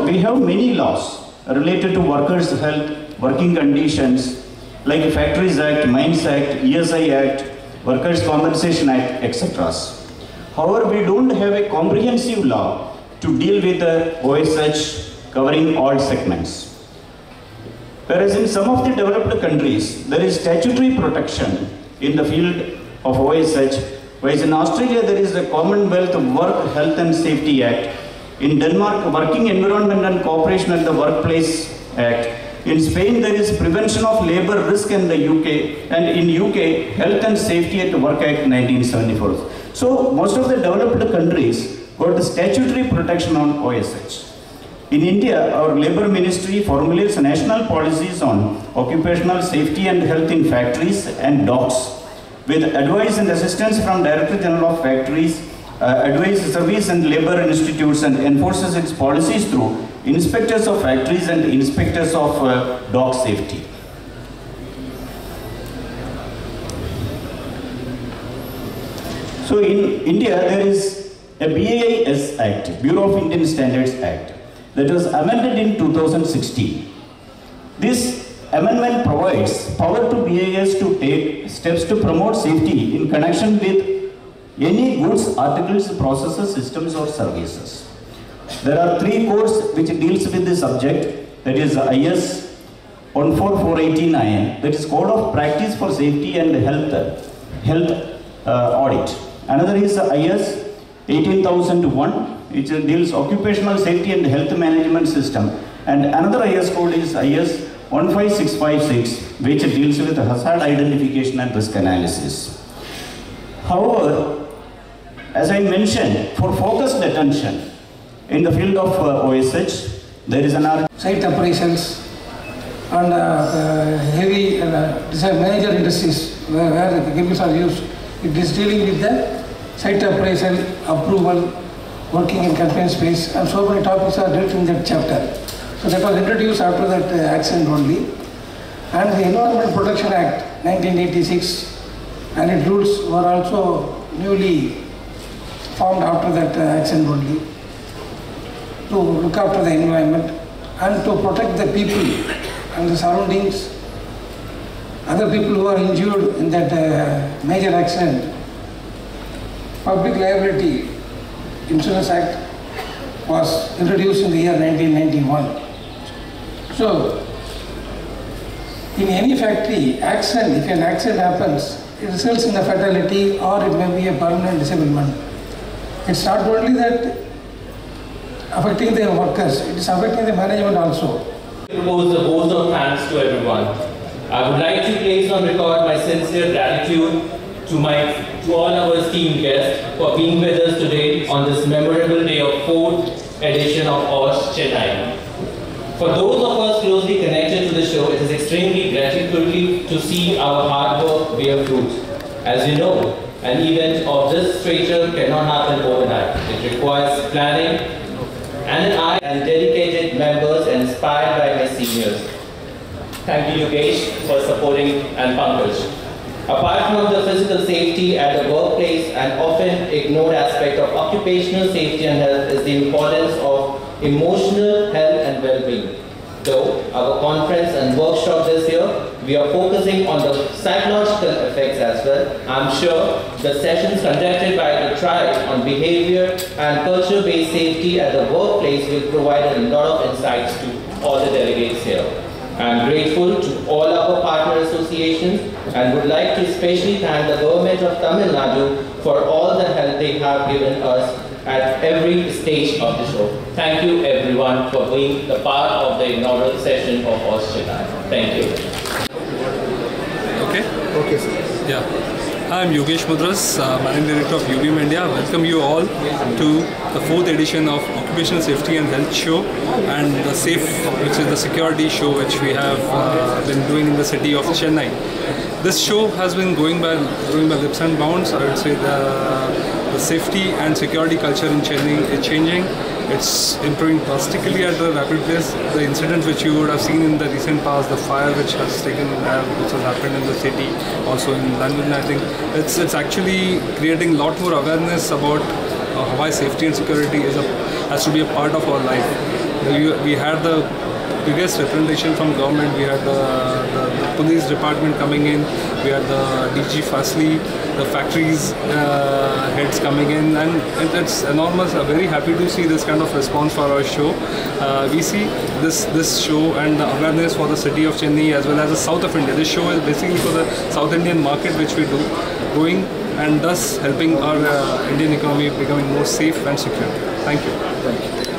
we have many laws related to workers' health, working conditions, like Factories Act, Mines Act, ESI Act, Workers' Compensation Act, etc. However, we don't have a comprehensive law to deal with the OSH covering all segments. Whereas in some of the developed countries, there is statutory protection in the field of OSH, whereas in Australia there is the Commonwealth Work Health and Safety Act, in Denmark, Working Environment and Cooperation at the Workplace Act, in Spain there is Prevention of Labour Risk in the UK, and in UK, Health and Safety at Work Act 1974. So most of the developed countries got the statutory protection on OSH. In India, our Labour Ministry formulates national policies on occupational safety and health in factories and docks, with advice and assistance from Director General of Factories, advice service and labour institutes, and enforces its policies through inspectors of factories and inspectors of dock safety. So in India, there is a BIS Act, Bureau of Indian Standards Act, that was amended in 2016. This amendment provides power to BIS to take steps to promote safety in connection with any goods, articles, processes, systems or services. There are 3 codes which deals with the subject, that is IS 14489, that is Code of Practice for Safety and Health Audit. Another is IS 18001, which deals occupational safety and health management system. And another IS code is IS 15656, which deals with hazard identification and risk analysis. However, as I mentioned, for focused attention in the field of OSH, there is an site operations and heavy major industries where the chemicals are used. It is dealing with the site operation, approval, working in confined space, and so many topics are dealt in that chapter. So that was introduced after that accident only. And the Environment Protection Act 1986 and its rules were also newly formed after that accident only, to look after the environment and to protect the people and the surroundings, other people who are injured in that major accident. Public Liability Insurance Act was introduced in the year 1991. So, in any factory accident, if an accident happens, it results in a fatality or it may be a permanent disablement. It's not only that affecting the workers, it is affecting the management also. I propose a vote of thanks to everyone. I would like to place on record my sincere gratitude to all our esteemed guests for being with us today on this memorable day of 4th edition of OSH Chennai. For those of us closely connected to the show, it is extremely gratifying to see our hard work bear fruit. As you know, an event of this stature cannot happen overnight. It requires planning and an eye and dedicated members inspired by my seniors. Thank you, Yogesh, for supporting and Pankaj. Apart from the physical safety at the workplace, an often ignored aspect of occupational safety and health is the importance of emotional health and well-being. Though our conference and workshop this year, we are focusing on the psychological effects as well. I'm sure the sessions conducted by the tribe on behavior and culture-based safety at the workplace will provide a lot of insights to all the delegates here. I'm grateful to all our partner associations and would like to especially thank the government of Tamil Nadu for all the help they have given us at every stage of the show. Thank you everyone for being the part of the inaugural session of OSH Chennai. Thank you. Okay? Okay, sir. Yeah. Hi, I'm Yogesh Mudras, Managing Director of UBM India. Welcome you all to the 4th edition of Occupational Safety and Health Show and the SAFE, which is the security show which we have been doing in the city of Chennai. This show has been going by leaps and bounds. I would say the safety and security culture in Chennai is changing. It's improving drastically at a rapid pace. The incidents which you would have seen in the recent past, the fire which has happened in the city, also in London, I think it's actually creating a lot more awareness about why safety and security has to be a part of our life. We had the biggest representation from government. We had the police department coming in, we had the DG Fasli, the factories heads coming in, and it's enormous. I'm very happy to see this kind of response for our show. We see this show and the awareness for the city of Chennai as well as the south of India. This show is basically for the South Indian market, which we do, growing and thus helping our Indian economy becoming more safe and secure. Thank you.